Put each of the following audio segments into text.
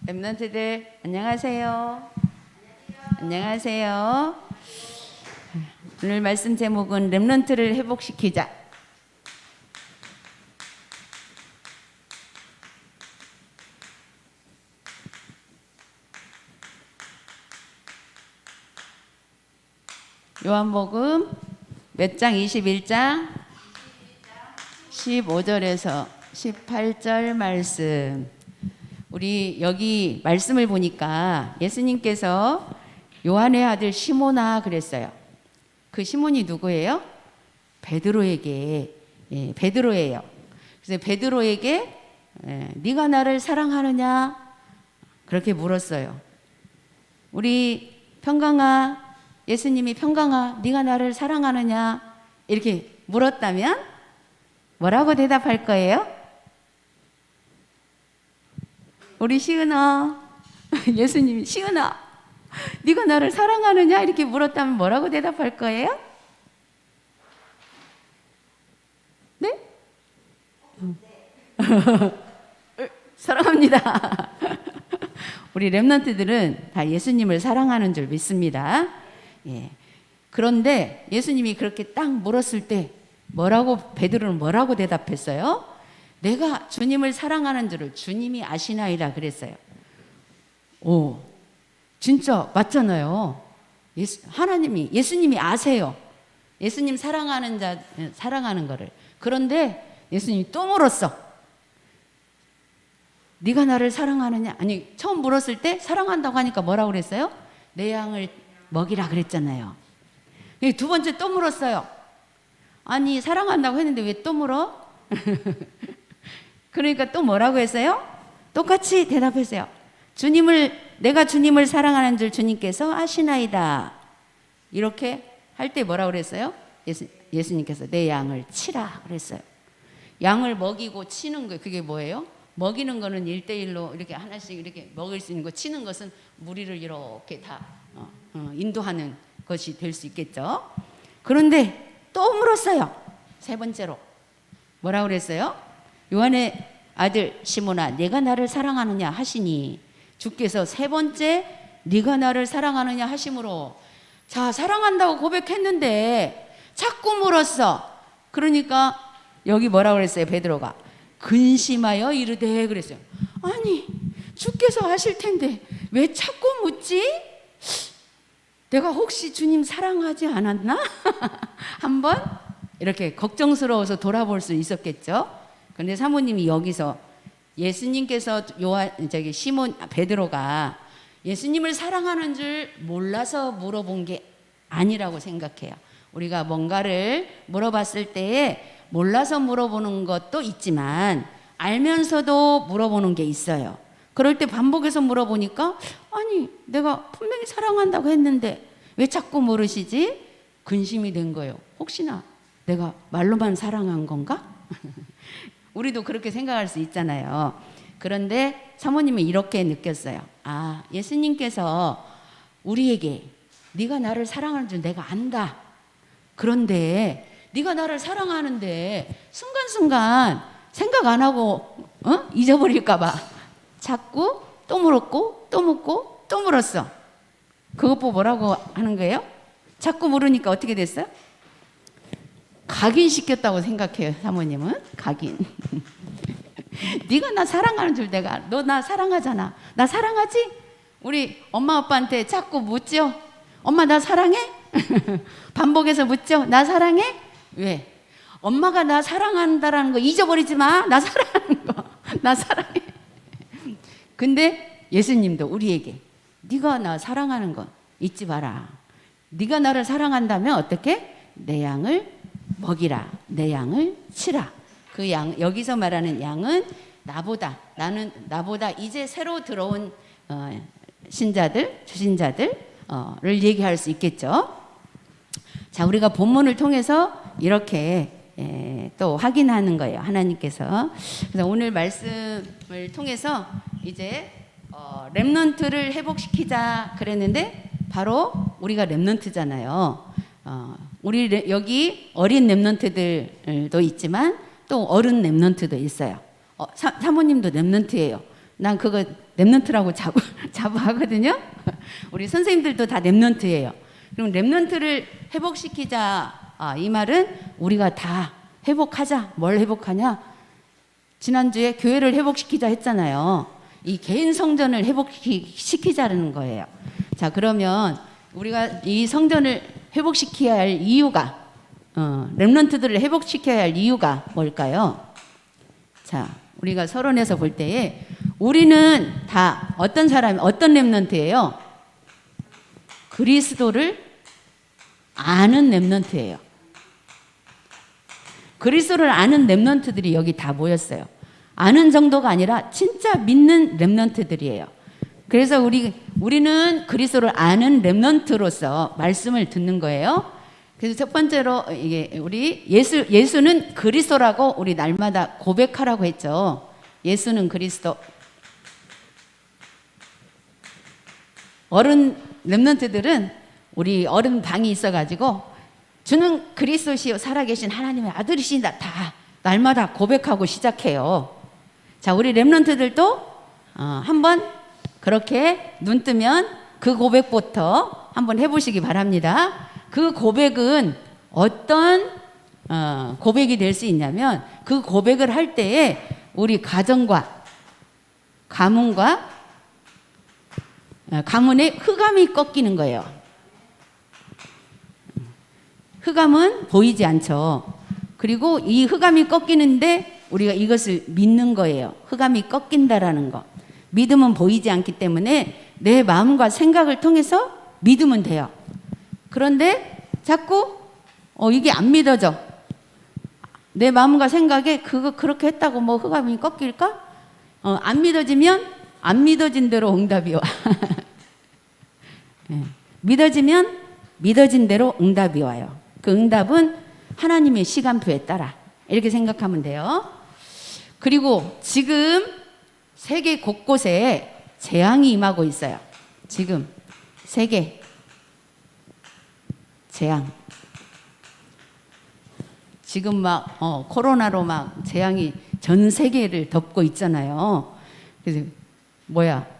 랩런트들 안녕하세요. 안녕하세요. 오늘 말씀 제목은 랩런트를 회복시키자. 요한복음 몇 장? 21장 15절에서 18절 말씀. 우리 여기 말씀을 보니까 예수님께서 요한의 아들 시몬아 그랬어요. 그 시몬이 누구예요? 베드로에게, 베드로예요. 그래서 베드로에게 네가 나를 사랑하느냐 그렇게 물었어요. 우리 평강아, 예수님이 평강아 네가 나를 사랑하느냐 이렇게 물었다면 뭐라고 대답할 거예요? 우리 시은아, 예수님이 시은아 네가 나를 사랑하느냐 이렇게 물었다면 뭐라고 대답할 거예요? 네? 사랑합니다. 우리 랩런트들은 다 예수님을 사랑하는 줄 믿습니다. 예. 그런데 예수님이 그렇게 딱 물었을 때 베드로는 뭐라고 대답했어요? 내가 주님을 사랑하는 줄을 주님이 아시나이다 그랬어요. 오, 진짜 맞잖아요. 예수님이 아세요. 예수님 사랑하는 거를. 그런데 예수님이 또 물었어. 네가 나를 사랑하느냐? 아니, 처음 물었을 때 사랑한다고 하니까 뭐라고 그랬어요? 내 양을 먹이라 그랬잖아요. 두 번째 또 물었어요. 아니, 사랑한다고 했는데 왜 또 물어? 그러니까 또 뭐라고 했어요? 똑같이 대답했어요. 내가 주님을 사랑하는 줄 주님께서 아시나이다. 이렇게 할 때 뭐라고 그랬어요? 예수님께서 내 양을 치라 그랬어요. 양을 먹이고 치는 거 그게 뭐예요? 먹이는 거는 1대1로 이렇게 하나씩 이렇게 먹을 수 있는 거, 치는 것은 무리를 이렇게 다 인도하는 것이 될 수 있겠죠. 그런데 또 물었어요. 세 번째로 뭐라고 그랬어요? 요한의 아들 시몬아 네가 나를 사랑하느냐 하시니 주께서 세 번째 네가 나를 사랑하느냐 하심으로 자 사랑한다고 고백했는데 자꾸 물었어. 그러니까 여기 뭐라고 그랬어요? 베드로가 근심하여 이르되 그랬어요. 아니 주께서 아실 텐데 왜 자꾸 묻지? 내가 혹시 주님 사랑하지 않았나? 한번 이렇게 걱정스러워서 돌아볼 수 있었겠죠. 그런데 사모님이 여기서 예수님께서 베드로가 예수님을 사랑하는 줄 몰라서 물어본 게 아니라고 생각해요. 우리가 뭔가를 물어봤을 때에 몰라서 물어보는 것도 있지만 알면서도 물어보는 게 있어요. 그럴 때 반복해서 물어보니까 아니 내가 분명히 사랑한다고 했는데 왜 자꾸 물으시지? 근심이 된 거예요. 혹시나 내가 말로만 사랑한 건가? 우리도 그렇게 생각할 수 있잖아요. 그런데 사모님은 이렇게 느꼈어요. 아, 예수님께서 우리에게 네가 나를 사랑하는 줄 내가 안다. 그런데 네가 나를 사랑하는데 순간순간 생각 안 하고 잊어버릴까 봐 자꾸 또 물었고 또 묻고 또 물었어. 그것 보고 뭐라고 하는 거예요? 자꾸 물으니까 어떻게 됐어요? 각인시켰다고 생각해요. 사모님은 각인. 네가 나 사랑하는 줄 내가 너 나 사랑하잖아. 나 사랑하지? 우리 엄마 아빠한테 자꾸 묻죠. 엄마 나 사랑해? 반복해서 묻죠. 나 사랑해? 왜? 엄마가 나 사랑한다라는 거 잊어버리지 마. 나 사랑하는 거. 나 사랑해. 근데 예수님도 우리에게 네가 나 사랑하는 거 잊지 마라. 네가 나를 사랑한다면 어떻게? 내 양을 먹이라. 내 양을 치라. 그 양, 여기서 말하는 양은 나보다 이제 새로 들어온 신자들, 주신자들을 얘기할 수 있겠죠. 자, 우리가 본문을 통해서 이렇게 또 확인하는 거예요. 하나님께서. 그래서 오늘 말씀을 통해서 이제 렘넌트를 회복시키자 그랬는데 바로 우리가 렘넌트잖아요. 우리 여기 어린 렘넌트들도 있지만 또 어른 렘넌트도 있어요. 사모님도 렘넌트예요. 난 그거 랩넌트라고 자부하거든요. 우리 선생님들도 다 랩넌트예요. 그럼 랩넌트를 회복시키자. 이 말은 우리가 다 회복하자. 뭘 회복하냐? 지난주에 교회를 회복시키자 했잖아요. 이 개인 성전을 회복시키자는 거예요. 자, 그러면 우리가 이 성전을 회복시켜야 할 이유가, 랩넌트들을 회복시켜야 할 이유가 뭘까요? 자, 우리가 서론에서 볼 때에 우리는 다 어떤 랩넌트예요? 그리스도를 아는 랩넌트예요. 그리스도를 아는 랩넌트들이 여기 다 모였어요. 아는 정도가 아니라 진짜 믿는 랩넌트들이에요. 그래서 우리는 그리스도를 아는 랩넌트로서 말씀을 듣는 거예요. 그래서 첫 번째로 이게 우리 예수는 그리스도라고 우리 날마다 고백하라고 했죠. 예수는 그리스도. 어른 랩넌트들은 우리 어른 방이 있어가지고 주는 그리스도시요 살아계신 하나님의 아들이신다 다 날마다 고백하고 시작해요. 자, 우리 랩넌트들도 한번 그렇게 눈 뜨면 그 고백부터 한번 해보시기 바랍니다. 그 고백은 어떤 고백이 될 수 있냐면 그 고백을 할 때에 우리 가정과 가문의 흑암이 꺾이는 거예요. 흑암은 보이지 않죠. 그리고 이 흑암이 꺾이는데 우리가 이것을 믿는 거예요. 흑암이 꺾인다라는 거. 믿음은 보이지 않기 때문에 내 마음과 생각을 통해서 믿으면 돼요. 그런데 자꾸 이게 안 믿어져. 내 마음과 생각에 그거 그렇게 했다고 뭐 흑암이 꺾일까? 안 믿어지면 안 믿어진 대로 응답이 와. 네. 믿어지면 믿어진 대로 응답이 와요. 그 응답은 하나님의 시간표에 따라 이렇게 생각하면 돼요. 그리고 지금 세계 곳곳에 재앙이 임하고 있어요. 지금 세계 재앙. 지금 막 코로나로 막 재앙이 전 세계를 덮고 있잖아요. 그래서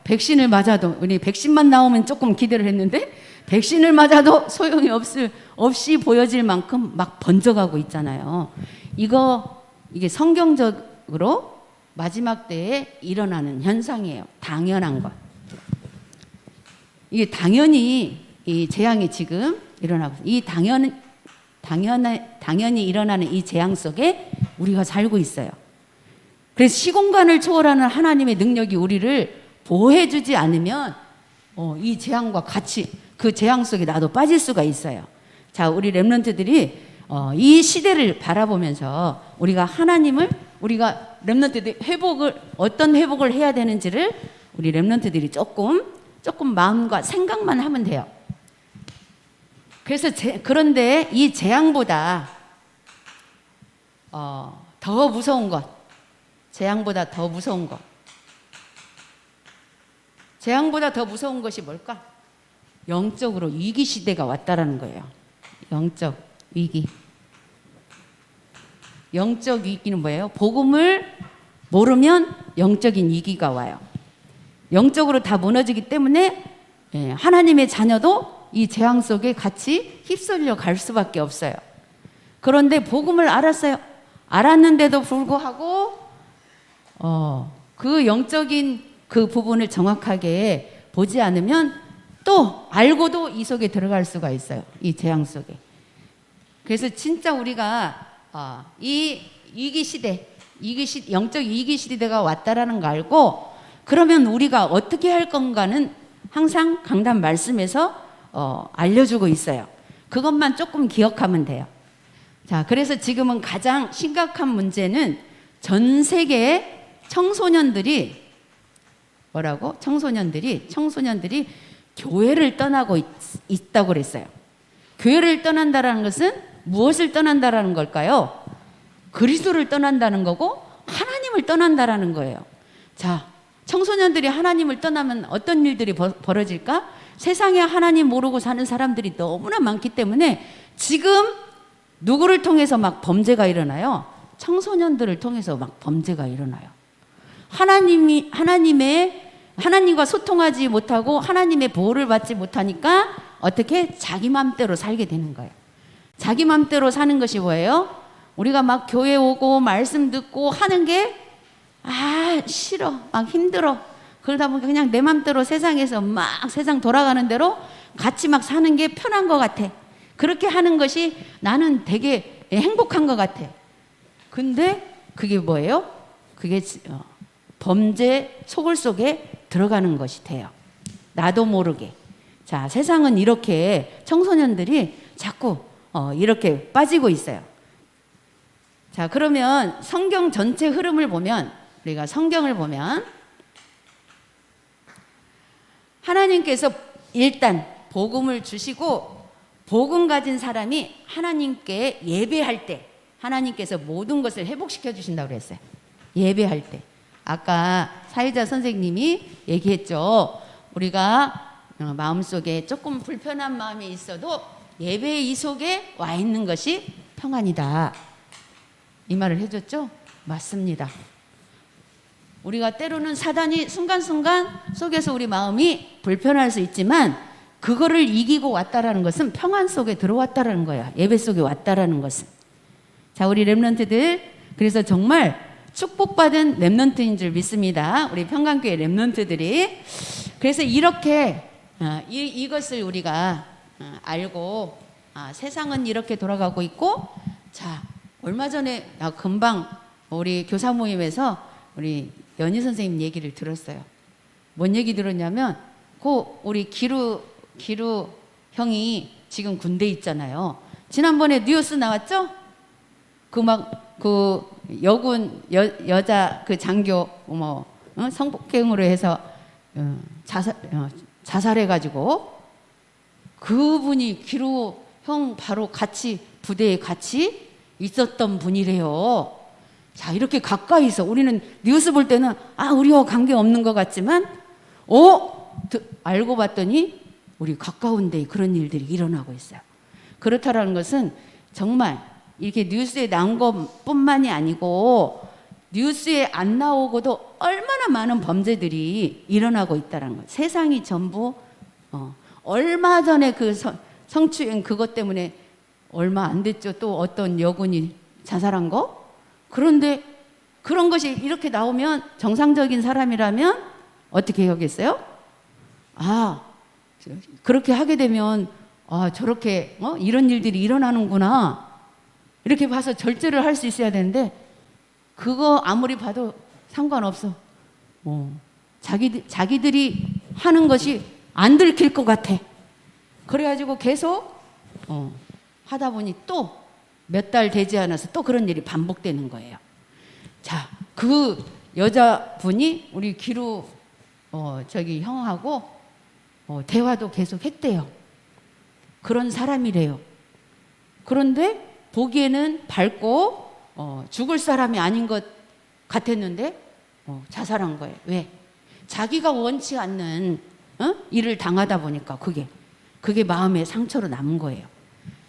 백신을 맞아도 우리 백신만 나오면 조금 기대를 했는데 백신을 맞아도 소용이 없이 보여질 만큼 막 번져가고 있잖아요. 이게 성경적으로 마지막 때에 일어나는 현상이에요. 당연한 것. 이게 당연히 이 재앙이 지금 일어나고 이 당연히 일어나는 이 재앙 속에 우리가 살고 있어요. 그래서 시공간을 초월하는 하나님의 능력이 우리를 보호해주지 않으면 이 재앙과 같이 그 재앙 속에 나도 빠질 수가 있어요. 자, 우리 랩런트들이 이 시대를 바라보면서 우리가 랩런트들이 어떤 회복을 해야 되는지를 우리 랩런트들이 조금 마음과 생각만 하면 돼요. 그래서 그런데 이 재앙보다 더 무서운 것, 재앙보다 더 무서운 것이 뭘까? 영적으로 위기 시대가 왔다라는 거예요. 영적 위기. 영적 위기는 뭐예요? 복음을 모르면 영적인 위기가 와요. 영적으로 다 무너지기 때문에 하나님의 자녀도 이 재앙 속에 같이 휩쓸려 갈 수밖에 없어요. 그런데 복음을 알았는데도 불구하고 그 영적인 그 부분을 정확하게 보지 않으면 또 알고도 이 속에 들어갈 수가 있어요. 이 재앙 속에. 그래서 진짜 우리가 이 위기 시대, 영적 위기 시대가 왔다라는 거 알고 그러면 우리가 어떻게 할 건가는 항상 강단 말씀에서 알려주고 있어요. 그것만 조금 기억하면 돼요. 자, 그래서 지금은 가장 심각한 문제는 전 세계의 청소년들이 교회를 떠나고 있다고 그랬어요. 교회를 떠난다라는 것은 무엇을 떠난다라는 걸까요? 그리스도를 떠난다는 거고 하나님을 떠난다라는 거예요. 자, 청소년들이 하나님을 떠나면 어떤 일들이 벌어질까? 세상에 하나님 모르고 사는 사람들이 너무나 많기 때문에 지금 누구를 통해서 막 범죄가 일어나요? 청소년들을 통해서 막 범죄가 일어나요. 하나님의 하나님과 소통하지 못하고 하나님의 보호를 받지 못하니까 어떻게 자기 맘대로 살게 되는 거예요. 자기 맘대로 사는 것이 뭐예요? 우리가 막 교회 오고 말씀 듣고 하는 게 싫어, 막 힘들어. 그러다 보니까 그냥 내 맘대로 세상에서 막 세상 돌아가는 대로 같이 막 사는 게 편한 것 같아. 그렇게 하는 것이 나는 되게 행복한 것 같아. 근데 그게 뭐예요? 그게 범죄 소굴 속에 들어가는 것이 돼요. 나도 모르게. 자, 세상은 이렇게 청소년들이 자꾸 이렇게 빠지고 있어요. 자, 그러면 성경 전체 흐름을 보면, 우리가 성경을 보면 하나님께서 일단 복음을 주시고 복음 가진 사람이 하나님께 예배할 때 하나님께서 모든 것을 회복시켜 주신다고 그랬어요. 예배할 때. 아까 사회자 선생님이 얘기했죠. 우리가 마음속에 조금 불편한 마음이 있어도 예배의 이 속에 와 있는 것이 평안이다. 이 말을 해줬죠? 맞습니다. 우리가 때로는 사단이 순간순간 속에서 우리 마음이 불편할 수 있지만 그거를 이기고 왔다라는 것은 평안 속에 들어왔다라는 거야. 예배 속에 왔다라는 것은. 자, 우리 렘넌트들, 그래서 정말 축복받은 렘넌트인 줄 믿습니다. 우리 평강교회 렘넌트들이. 그래서 이렇게 이것을 우리가 알고 세상은 이렇게 돌아가고 있고, 자, 얼마 전에 금방 우리 교사 모임에서 우리 연희 선생님 얘기를 들었어요. 뭔 얘기 들었냐면 우리 기루 형이 지금 군대 있잖아요. 지난번에 뉴스 나왔죠? 여군 여자 그 장교 성폭행으로 해서 자살해가지고 그분이 기루 형 바로 같이 부대에 같이 있었던 분이래요. 자, 이렇게 가까이서 우리는 뉴스 볼 때는 우리와 관계 없는 것 같지만 알고 봤더니 우리 가까운 데에 그런 일들이 일어나고 있어요. 그렇다라는 것은 정말 이렇게 뉴스에 나온 것뿐만이 아니고 뉴스에 안 나오고도 얼마나 많은 범죄들이 일어나고 있다는 거예요. 세상이 전부 얼마 전에 그 성추행 그것 때문에 얼마 안 됐죠. 또 어떤 여군이 자살한 거? 그런데 그런 것이 이렇게 나오면 정상적인 사람이라면 어떻게 하겠어요? 그렇게 하게 되면 저렇게 이런 일들이 일어나는구나 이렇게 봐서 절제를 할 수 있어야 되는데 그거 아무리 봐도 상관없어. 자기들이 하는 것이 안 들킬 것 같아. 그래가지고 계속 하다 보니 또 몇 달 되지 않아서 또 그런 일이 반복되는 거예요. 자, 그 여자분이 우리 기루 형하고 대화도 계속 했대요. 그런 사람이래요. 그런데 보기에는 밝고 죽을 사람이 아닌 것 같았는데 자살한 거예요. 왜? 자기가 원치 않는 일을 당하다 보니까 그게 마음의 상처로 남은 거예요.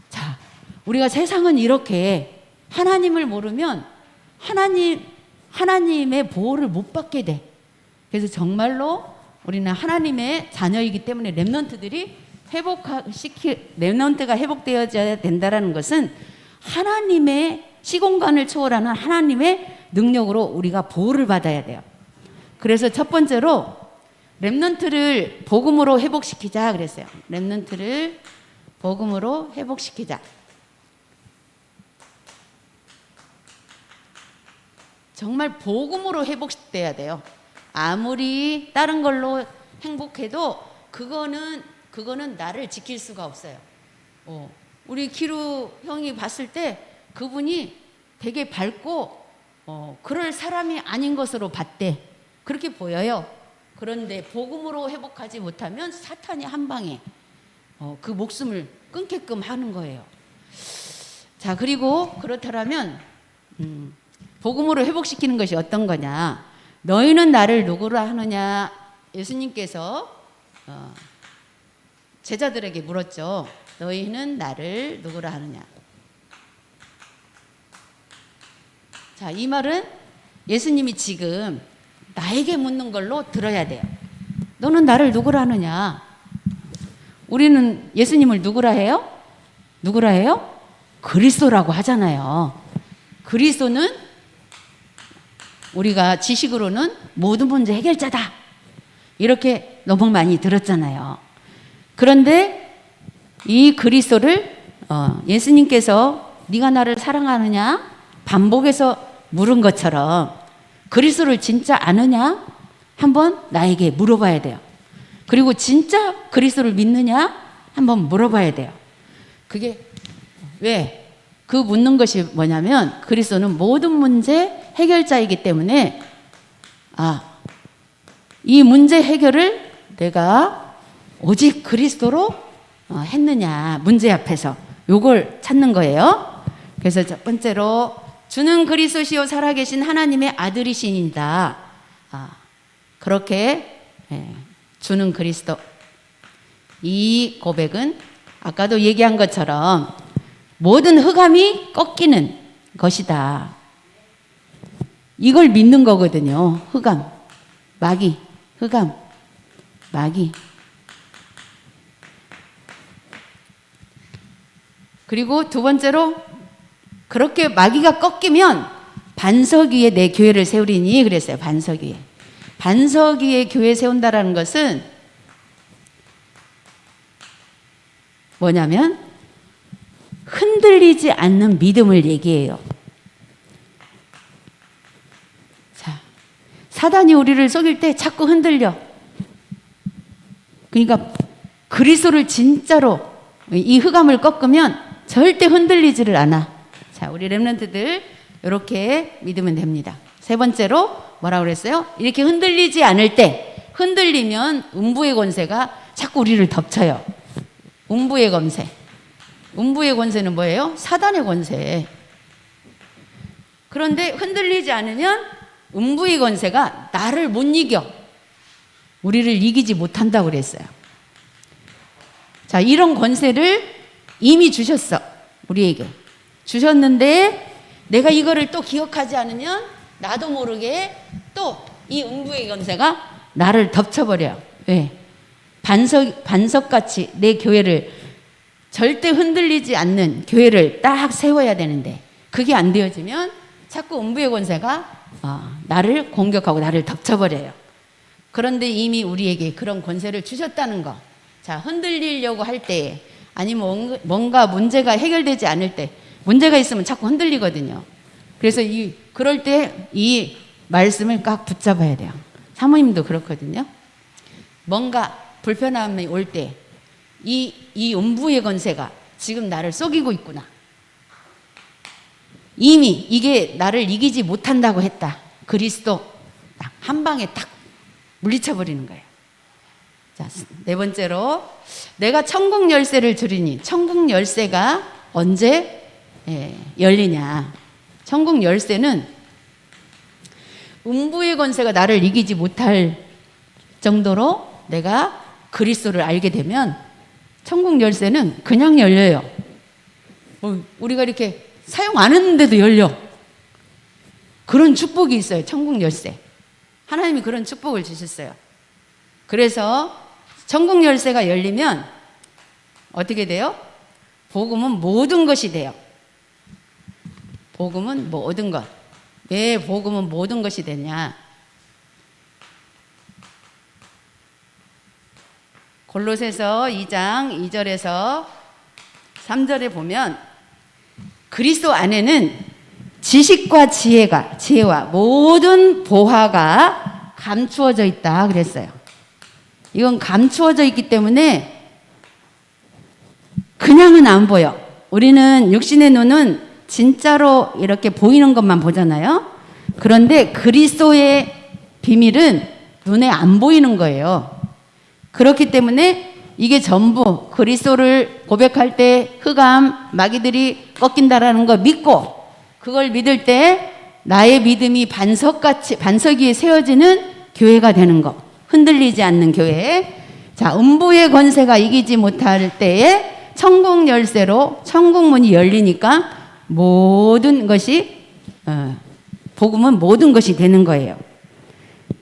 자, 우리가 세상은 이렇게 하나님을 모르면 하나님의 보호를 못 받게 돼. 그래서 정말로 우리는 하나님의 자녀이기 때문에 렘넌트가 회복되어야 된다는 것은 하나님의 시공간을 초월하는 하나님의 능력으로 우리가 보호를 받아야 돼요. 그래서 첫 번째로 렘넌트를 복음으로 회복시키자 그랬어요. 렘넌트를 복음으로 회복시키자. 정말 복음으로 회복돼야 돼요. 아무리 다른 걸로 행복해도 그거는 나를 지킬 수가 없어요. 우리 기루 형이 봤을 때 그분이 되게 밝고 그럴 사람이 아닌 것으로 봤대. 그렇게 보여요. 그런데 복음으로 회복하지 못하면 사탄이 한 방에 그 목숨을 끊게끔 하는 거예요. 자, 그리고 그렇다면 복음으로 회복시키는 것이 어떤 거냐? 너희는 나를 누구라 하느냐? 예수님께서 제자들에게 물었죠. 너희는 나를 누구라 하느냐? 자, 이 말은 예수님이 지금 나에게 묻는 걸로 들어야 돼요. 너는 나를 누구라 하느냐? 우리는 예수님을 누구라 해요? 누구라 해요? 그리스도라고 하잖아요. 그리스도는 우리가 지식으로는 모든 문제 해결자다. 이렇게 너무 많이 들었잖아요. 그런데 이 그리스도를 예수님께서 네가 나를 사랑하느냐? 반복해서 물은 것처럼 그리스도를 진짜 아느냐? 한번 나에게 물어봐야 돼요. 그리고 진짜 그리스도를 믿느냐? 한번 물어봐야 돼요. 그게 왜? 그 묻는 것이 뭐냐면 그리스도는 모든 문제 해결자이기 때문에 이 문제 해결을 내가 오직 그리스도로 했느냐 문제 앞에서 요걸 찾는 거예요. 그래서 첫 번째로 주는 그리스도시요 살아계신 하나님의 아들이시니이다. 그렇게 주는 그리스도 이 고백은 아까도 얘기한 것처럼 모든 흑암이 꺾이는 것이다. 이걸 믿는 거거든요. 흑암, 마귀, 흑암, 마귀. 그리고 두 번째로 그렇게 마귀가 꺾이면 반석 위에 내 교회를 세우리니 그랬어요. 반석 위에. 반석 위에 교회 세운다라는 것은 뭐냐면 흔들리지 않는 믿음을 얘기해요. 자, 사단이 우리를 속일 때 자꾸 흔들려. 그러니까 그리스도를 진짜로 이 흑암을 꺾으면 절대 흔들리지를 않아. 자, 우리 렘넌트들 이렇게 믿으면 됩니다. 세 번째로 뭐라고 그랬어요? 이렇게 흔들리지 않을 때 흔들리면 음부의 권세가 자꾸 우리를 덮쳐요. 음부의 권세. 음부의 권세는 뭐예요? 사단의 권세. 그런데 흔들리지 않으면 음부의 권세가 나를 못 이겨. 우리를 이기지 못한다고 그랬어요. 자, 이런 권세를 이미 주셨어. 우리에게. 주셨는데 내가 이거를 또 기억하지 않으면 나도 모르게 또 이 음부의 권세가 나를 덮쳐버려요. 왜? 반석같이 내 교회를 절대 흔들리지 않는 교회를 딱 세워야 되는데 그게 안 되어지면 자꾸 음부의 권세가 나를 공격하고 나를 덮쳐버려요. 그런데 이미 우리에게 그런 권세를 주셨다는 거. 자, 흔들리려고 할 때 아니면 뭔가 문제가 해결되지 않을 때 문제가 있으면 자꾸 흔들리거든요. 그래서 그럴 때 이 말씀을 꽉 붙잡아야 돼요. 사모님도 그렇거든요. 뭔가 불편함이 올 때 이 음부의 권세가 지금 나를 속이고 있구나. 이미 이게 나를 이기지 못한다고 했다. 그리스도 한 방에 딱 물리쳐버리는 거예요. 자, 네 번째로 내가 천국 열쇠를 주리니 천국 열쇠가 언제 열리냐. 천국 열쇠는 음부의 권세가 나를 이기지 못할 정도로 내가 그리스도를 알게 되면 천국 열쇠는 그냥 열려요. 우리가 이렇게 사용 안 했는데도 열려. 그런 축복이 있어요. 천국 열쇠. 하나님이 그런 축복을 주셨어요. 그래서 천국 열쇠가 열리면 어떻게 돼요? 복음은 모든 것이 돼요. 복음은 모든 것. 왜 복음은 모든 것이 되냐? 골로새서 2장 2절에서 3절에 보면 그리스도 안에는 지식과 지혜와 모든 보화가 감추어져 있다 그랬어요. 이건 감추어져 있기 때문에 그냥은 안 보여. 우리는 육신의 눈은 진짜로 이렇게 보이는 것만 보잖아요. 그런데 그리스도의 비밀은 눈에 안 보이는 거예요. 그렇기 때문에 이게 전부 그리스도를 고백할 때 흑암, 마귀들이 꺾인다라는 거 믿고 그걸 믿을 때 나의 믿음이 반석 위에 세워지는 교회가 되는 거. 흔들리지 않는 교회. 자, 음부의 권세가 이기지 못할 때에 천국 열쇠로 천국 문이 열리니까 모든 것이 복음은 모든 것이 되는 거예요.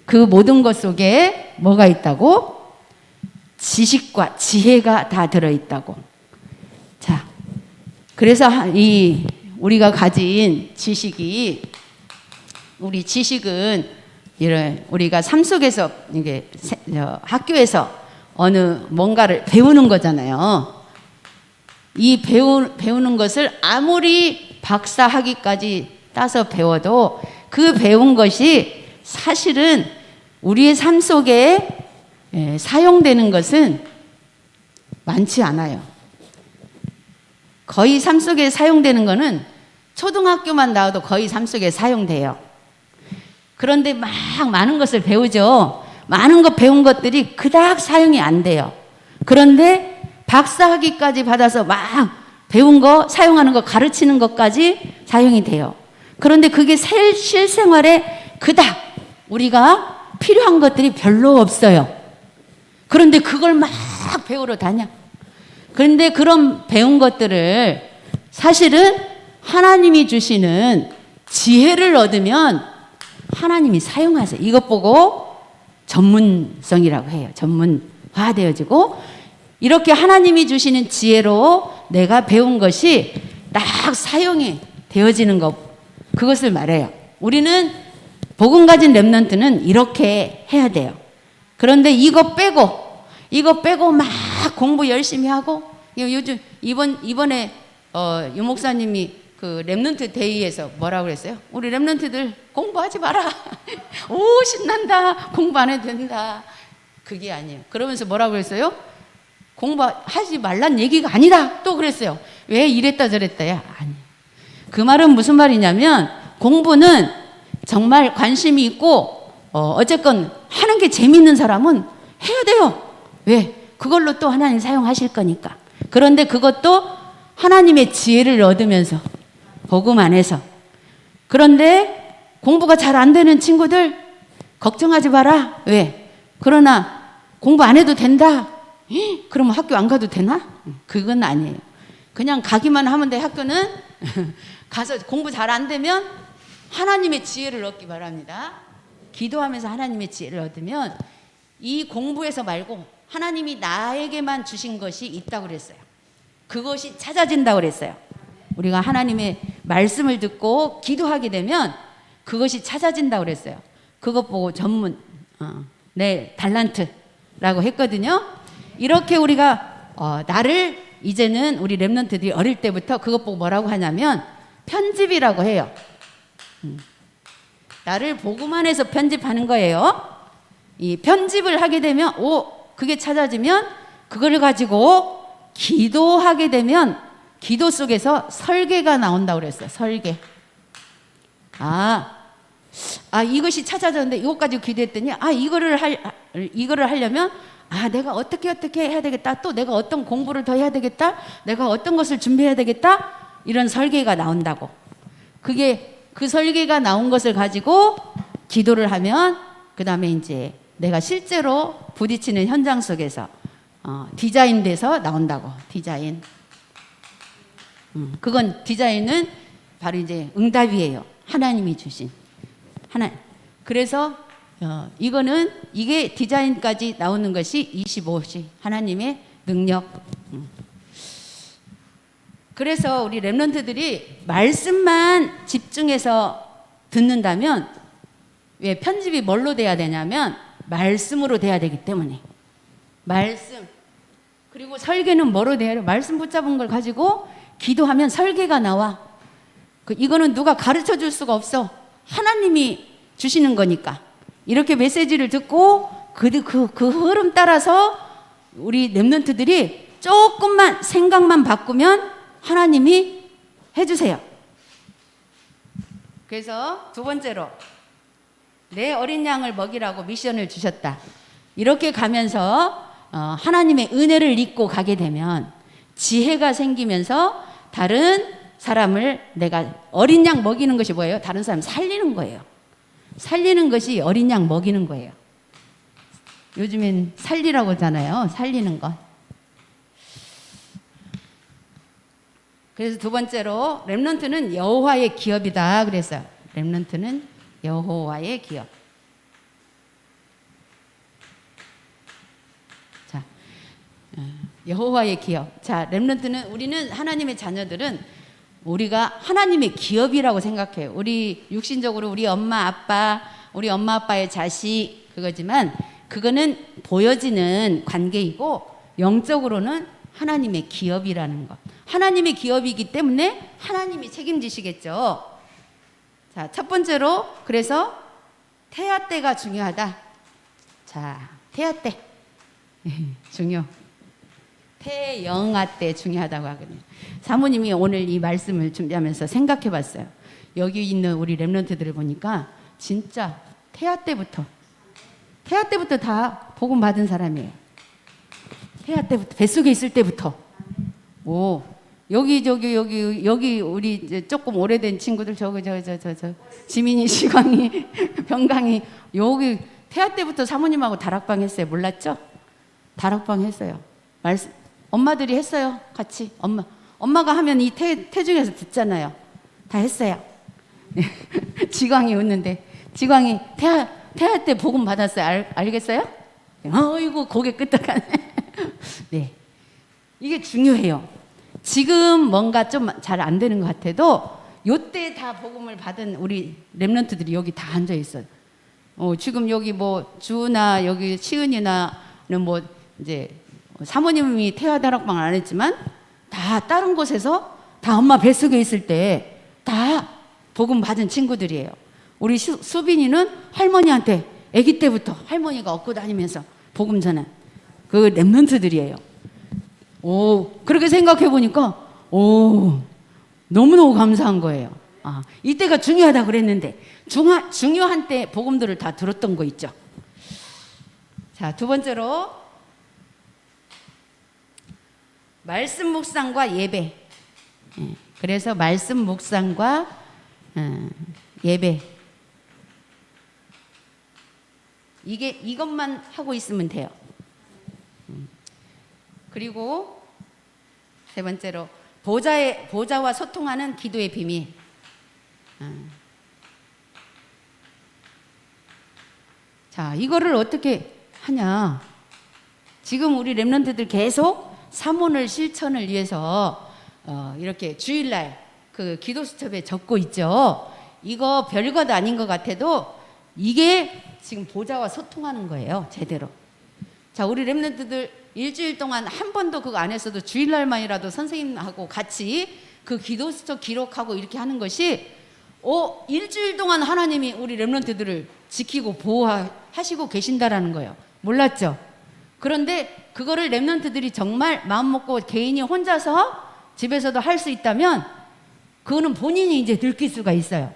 그 모든 것 속에 뭐가 있다고? 지식과 지혜가 다 들어있다고. 자, 그래서 우리가 가진 지식이, 우리 지식은 우리가 삶 속에서 이게 학교에서 어느 뭔가를 배우는 거잖아요. 이 배우는 것을 아무리 박사 학위까지 따서 배워도 그 배운 것이 사실은 우리의 삶 속에 사용되는 것은 많지 않아요. 거의 삶 속에 사용되는 것은 초등학교만 나와도 거의 삶 속에 사용돼요. 그런데 막 많은 것을 배우죠. 많은 것 배운 것들이 그닥 사용이 안 돼요. 그런데 박사학위까지 받아서 막 배운 거, 사용하는 거, 가르치는 것까지 사용이 돼요. 그런데 그게 실생활에 그닥 우리가 필요한 것들이 별로 없어요. 그런데 그걸 막 배우러 다녀. 그런데 그런 배운 것들을 사실은 하나님이 주시는 지혜를 얻으면 하나님이 사용하세요. 이것 보고 전문성이라고 해요. 전문화되어지고, 이렇게 하나님이 주시는 지혜로 내가 배운 것이 딱 사용이 되어지는 것, 그것을 말해요. 우리는 복음 가진 렘넌트는 이렇게 해야 돼요. 그런데 이거 빼고 막 공부 열심히 하고, 요즘 이번에 유 목사님이 그 렘넌트 데이에서 뭐라고 그랬어요? 우리 렘넌트들 공부하지 마라. 오, 신난다. 공부 안 해도 된다. 그게 아니에요. 그러면서 뭐라고 그랬어요? 공부하지 말란 얘기가 아니다. 또 그랬어요. 왜 이랬다 저랬다야? 아니. 그 말은 무슨 말이냐면, 공부는 정말 관심이 있고 어쨌건 하는 게 재미있는 사람은 해야 돼요. 왜? 그걸로 또 하나님 사용하실 거니까. 그런데 그것도 하나님의 지혜를 얻으면서 복음 안에서. 그런데 공부가 잘 안 되는 친구들 걱정하지 마라. 왜? 그러나 공부 안 해도 된다. 그러면 학교 안 가도 되나? 그건 아니에요. 그냥 가기만 하면 돼. 학교는 가서 공부 잘 안 되면 하나님의 지혜를 얻기 바랍니다. 기도하면서 하나님의 지혜를 얻으면 이 공부에서 말고 하나님이 나에게만 주신 것이 있다고 그랬어요. 그것이 찾아진다고 그랬어요. 우리가 하나님의 말씀을 듣고 기도하게 되면 그것이 찾아진다고 그랬어요. 그것 보고 내 달란트라고 했거든요. 이렇게 우리가 나를 이제는 우리 렘넌트들이 어릴 때부터 그것 보고 뭐라고 하냐면 편집이라고 해요. 나를 복음 안에서 편집하는 거예요. 이 편집을 하게 되면 그게 찾아지면 그걸 가지고 기도하게 되면 기도 속에서 설계가 나온다고 그랬어요. 설계. 이것이 찾아졌는데 이것 가지고 기도했더니 이거를 하려면 내가 어떻게 해야 되겠다. 또 내가 어떤 공부를 더 해야 되겠다. 내가 어떤 것을 준비해야 되겠다. 이런 설계가 나온다고. 그 설계가 나온 것을 가지고 기도를 하면 그 다음에 이제 내가 실제로 부딪히는 현장 속에서 디자인돼서 나온다고. 디자인. 그건 디자인은 바로 이제 응답이에요. 하나님이 주신. 그래서 이게 디자인까지 나오는 것이 25시 하나님의 능력. 그래서 우리 렘넌트들이 말씀만 집중해서 듣는다면, 왜 편집이 뭘로 돼야 되냐면 말씀으로 돼야 되기 때문에. 말씀. 그리고 설계는 뭐로 돼야 돼요? 말씀 붙잡은 걸 가지고 기도하면 설계가 나와. 이거는 누가 가르쳐 줄 수가 없어. 하나님이 주시는 거니까. 이렇게 메시지를 듣고 그 흐름 따라서 우리 렘넌트들이 조금만 생각만 바꾸면 하나님이 해주세요. 그래서 두 번째로 내 어린 양을 먹이라고 미션을 주셨다. 이렇게 가면서 하나님의 은혜를 잊고 가게 되면 지혜가 생기면서 다른 사람을, 내가 어린 양 먹이는 것이 뭐예요? 다른 사람 살리는 거예요. 살리는 것이 어린 양 먹이는 거예요. 요즘엔 살리라고 하잖아요. 살리는 것. 그래서 두 번째로 렘넌트는 여호와의 기업이다 그랬어요. 렘넌트는 여호와의 기업. 여호와의 기업. 자, 렘넌트는 우리는 하나님의 자녀들은 우리가 하나님의 기업이라고 생각해요. 우리 육신적으로 우리 엄마 아빠, 우리 엄마 아빠의 자식 그거지만 그거는 보여지는 관계이고 영적으로는 하나님의 기업이라는 것. 하나님의 기업이기 때문에 하나님이 책임지시겠죠. 자, 첫 번째로 그래서 태아 때가 중요하다. 자, 태아 때 중요. 태영아 때 중요하다고 하거든요. 사모님이 오늘 이 말씀을 준비하면서 생각해 봤어요. 여기 있는 우리 렘넌트들을 보니까 진짜 태아 때부터 다 복음 받은 사람이에요. 태아 때부터, 뱃속에 있을 때부터. 오, 여기 우리 이제 조금 오래된 친구들 저 지민이, 시광이, 병강이 여기 태아 때부터 사모님하고 다락방 했어요. 몰랐죠? 다락방 했어요. 엄마들이 했어요. 같이. 엄마가 하면 이 태중에서 듣잖아요. 다 했어요. 지광이 웃는데 지광이 태아 때 복음 받았어요. 알겠어요? 어이구 고개 끄덕하네. 네, 이게 중요해요. 지금 뭔가 좀 잘 안 되는 것 같아도 요때 다 복음을 받은 우리 렘넌트들이 여기 다 앉아 있어요. 지금 여기 뭐 주나 여기 시은이나는 뭐 이제 사모님이 태아다락방을 안 했지만 다 다른 곳에서 다 엄마 뱃속에 있을 때 다 복음 받은 친구들이에요. 우리 수빈이는 할머니한테 아기 때부터 할머니가 업고 다니면서 복음 전한 그 렘넌트들이에요. 오, 그렇게 생각해 보니까 너무너무 감사한 거예요. 아, 이때가 중요하다 그랬는데 중요한 때 복음들을 다 들었던 거 있죠. 자, 두 번째로 말씀 묵상과 예배. 그래서 말씀 묵상과 예배. 이것만 하고 있으면 돼요. 그리고 세 번째로 보좌와 소통하는 기도의 비밀. 자, 이거를 어떻게 하냐? 지금 우리 렘넌트들 계속 사모늘 실천을 위해서 이렇게 주일날 그 기도 수첩에 적고 있죠. 이거 별것 아닌 것 같아도 이게 지금 보좌와 소통하는 거예요. 제대로. 자, 우리 렘넌트들 일주일 동안 한 번도 그거 안 했어도 주일날만이라도 선생님하고 같이 그 기도 수첩 기록하고 이렇게 하는 것이 일주일 동안 하나님이 우리 렘넌트들을 지키고 보호하시고 계신다라는 거예요. 몰랐죠? 그런데 그거를 렘넌트들이 정말 마음 먹고 개인이 혼자서 집에서도 할 수 있다면 그거는 본인이 이제 느낄 수가 있어요.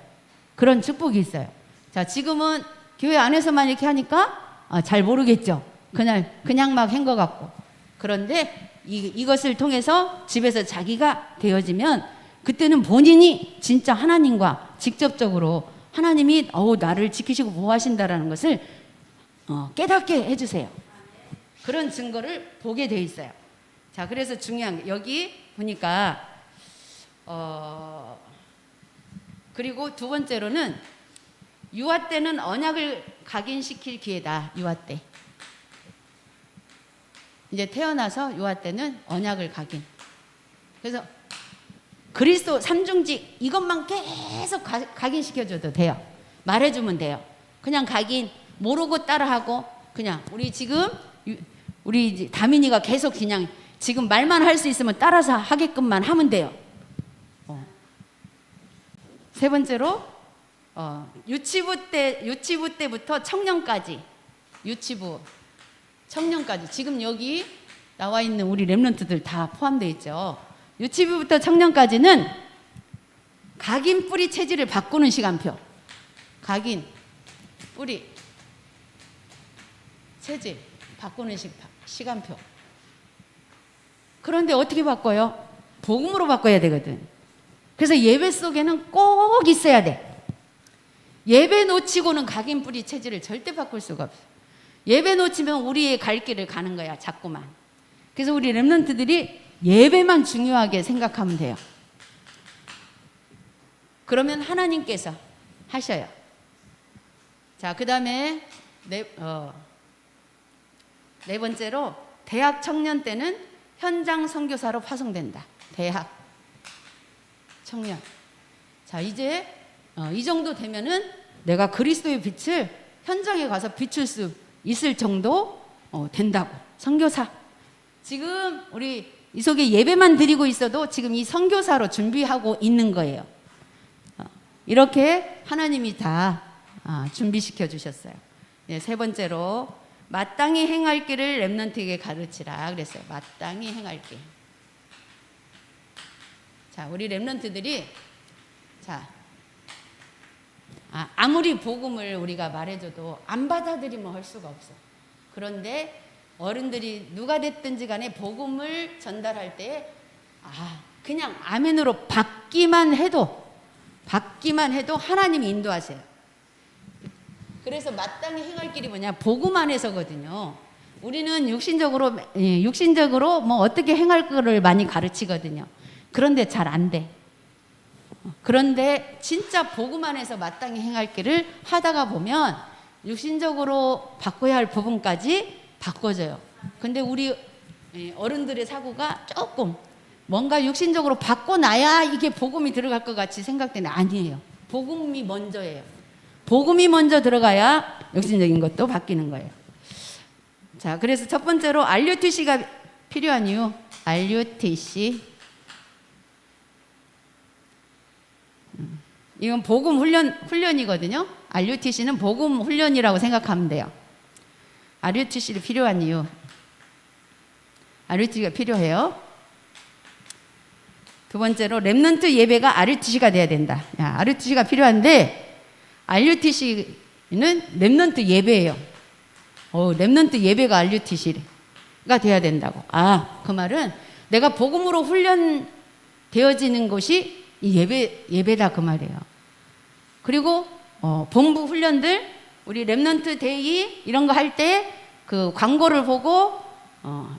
그런 축복이 있어요. 자, 지금은 교회 안에서만 이렇게 하니까 잘 모르겠죠. 그냥 막 한 것 같고. 그런데 이것을 통해서 집에서 자기가 되어지면 그때는 본인이 진짜 하나님과 직접적으로 하나님이 나를 지키시고 보호하신다라는 것을 깨닫게 해주세요. 그런 증거를 보게 돼 있어요. 자, 그래서 중요한 게 여기 보니까 그리고 두 번째로는 유아 때는 언약을 각인시킬 기회다. 유아 때. 이제 태어나서 유아 때는 언약을 각인. 그래서 그리스도 삼중직 이것만 계속 각인시켜줘도 돼요. 말해주면 돼요. 그냥 각인 모르고 따라하고 그냥 우리 다민이가 계속 그냥 지금 말만 할 수 있으면 따라서 하게끔만 하면 돼요. 세 번째로 유치부 때부터 청년까지 청년까지 지금 여기 나와 있는 우리 렘넌트들 다 포함되어 있죠. 유치부부터 청년까지는 각인 뿌리 체질을 바꾸는 시간표. 각인 뿌리 체질 바꾸는 시간표. 그런데 어떻게 바꿔요? 복음으로 바꿔야 되거든. 그래서 예배 속에는 꼭 있어야 돼. 예배 놓치고는 각인 뿌리 체질을 절대 바꿀 수가 없어. 예배 놓치면 우리의 갈 길을 가는 거야, 자꾸만. 그래서 우리 렘넌트들이 예배만 중요하게 생각하면 돼요. 그러면 하나님께서 하셔요. 자, 그 다음에 네 번째로 대학 청년 때는 현장 선교사로 파송된다. 대학, 청년. 자, 이제 이 정도 되면은 내가 그리스도의 빛을 현장에 가서 비출 수 있을 정도 된다고. 선교사. 지금 우리 이 속에 예배만 드리고 있어도 지금 이 선교사로 준비하고 있는 거예요. 이렇게 하나님이 다 준비시켜 주셨어요. 네, 세 번째로 마땅히 행할 길을 렘넌트에게 가르치라 그랬어요. 마땅히 행할 길. 자, 우리 렘넌트들이 자, 아무리 복음을 우리가 말해줘도 안 받아들이면 할 수가 없어. 그런데 어른들이 누가 됐든지 간에 복음을 전달할 때 그냥 아멘으로 받기만 해도 하나님이 인도하세요. 그래서 마땅히 행할 길이 뭐냐? 복음 안에서거든요. 우리는 육신적으로 뭐 어떻게 행할 거를 많이 가르치거든요. 그런데 잘 안 돼. 그런데 진짜 복음 안에서 마땅히 행할 길을 하다가 보면 육신적으로 바꿔야 할 부분까지 바꿔져요. 근데 우리 어른들의 사고가 조금 뭔가 육신적으로 바꿔놔야 이게 복음이 들어갈 것 같이 생각되는 아니에요. 복음이 먼저예요. 복음이 먼저 들어가야 육신적인 것도 바뀌는 거예요. 자, 그래서 첫 번째로 RUTC가 필요한 이유. RUTC. 이건 복음 훈련이거든요. RUTC는 복음 훈련이라고 생각하면 돼요. RUTC를 필요한 이유. RUTC가 필요해요. 두 번째로 렘넌트 예배가 RUTC가 돼야 된다. RUTC가 필요한데 RUTC는 렘넌트 예배예요. 렘넌트 예배가 RUTC가 돼야 된다고. 그 말은 내가 복음으로 훈련되어지는 것이 이 예배다 그 말이에요. 그리고 본부 훈련들 우리 렘넌트 데이 이런 거 할 때 그 광고를 보고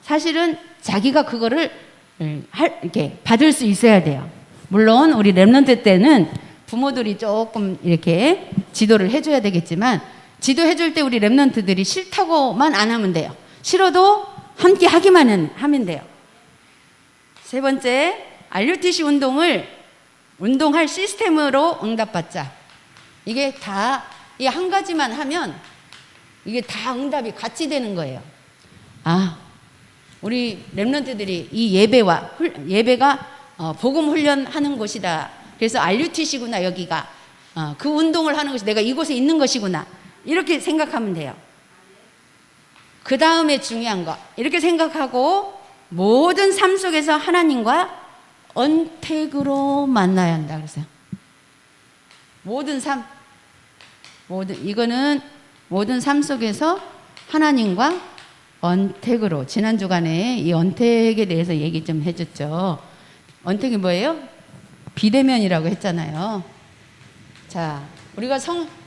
사실은 자기가 그거를 이렇게 받을 수 있어야 돼요. 물론 우리 렘넌트 때는 부모들이 조금 이렇게 지도를 해줘야 되겠지만 지도해 줄 때 우리 렘넌트들이 싫다고만 안 하면 돼요. 싫어도 함께 하기만 하면 돼요. 세 번째, RUTC 운동할 시스템으로 응답받자. 이게 다 이 한 가지만 하면 이게 다 응답이 같이 되는 거예요. 우리 렘넌트들이 이 예배가 복음 훈련하는 곳이다. 그래서 RUTC구나 여기가. 그 운동을 하는 것이 내가 이곳에 있는 것이구나. 이렇게 생각하면 돼요. 그 다음에 중요한 거 이렇게 생각하고 모든 삶 속에서 하나님과 언택으로 만나야 한다 그랬어요. 이거는 모든 삶 속에서 하나님과 언택으로. 지난 주간에 이 언택에 대해서 얘기 좀 해줬죠. 언택이 뭐예요? 비대면이라고 했잖아요. 자, 우리가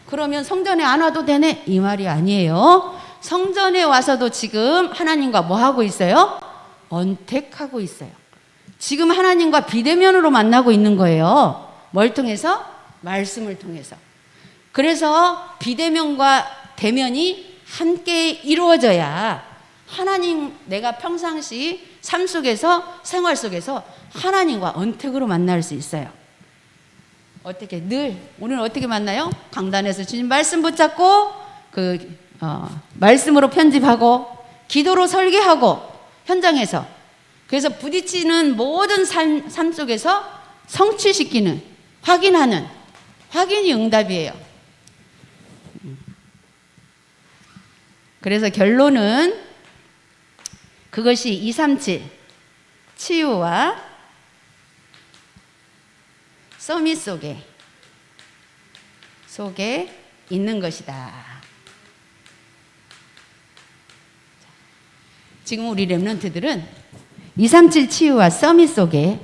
그러면 성전에 안 와도 되네? 이 말이 아니에요. 성전에 와서도 지금 하나님과 뭐 하고 있어요? 언택하고 있어요. 지금 하나님과 비대면으로 만나고 있는 거예요. 뭘 통해서? 말씀을 통해서. 그래서 비대면과 대면이 함께 이루어져야 하나님 내가 평상시 삶 속에서 생활 속에서 하나님과 언택으로 만날 수 있어요. 어떻게 오늘 어떻게 만나요? 강단에서 주님 말씀 붙잡고 말씀으로 편집하고 기도로 설계하고 현장에서 그래서 부딪히는 모든 삶 속에서 성취시키는 확인이 응답이에요. 그래서 결론은 그것이 237 치유와 서밋 속에 있는 것이다. 지금 우리 렘넌트들은 237 치유와 서밋 속에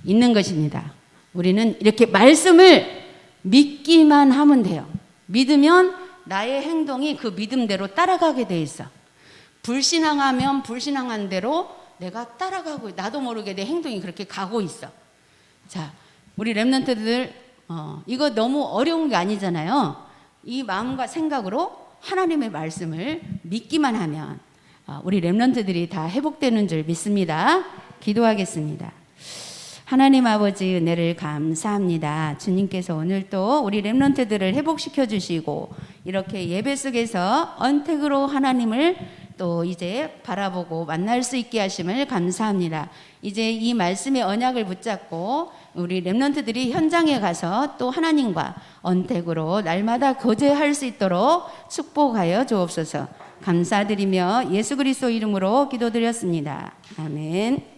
있는 것입니다. 우리는 이렇게 말씀을 믿기만 하면 돼요. 믿으면 나의 행동이 그 믿음대로 따라가게 돼 있어. 불신앙하면 불신앙한 대로 내가 따라가고 나도 모르게 내 행동이 그렇게 가고 있어. 자, 우리 렘넌트들 이거 너무 어려운 게 아니잖아요. 이 마음과 생각으로 하나님의 말씀을 믿기만 하면 우리 렘넌트들이 다 회복되는 줄 믿습니다. 기도하겠습니다. 하나님 아버지 은혜를 감사합니다. 주님께서 오늘 또 우리 렘넌트들을 회복시켜 주시고 이렇게 예배 속에서 언택으로 하나님을 또 이제 바라보고 만날 수 있게 하심을 감사합니다. 이제 이 말씀의 언약을 붙잡고 우리 렘넌트들이 현장에 가서 또 하나님과 언택으로 날마다 거제할 수 있도록 축복하여 주옵소서. 감사드리며 예수 그리스도 이름으로 기도드렸습니다. 아멘.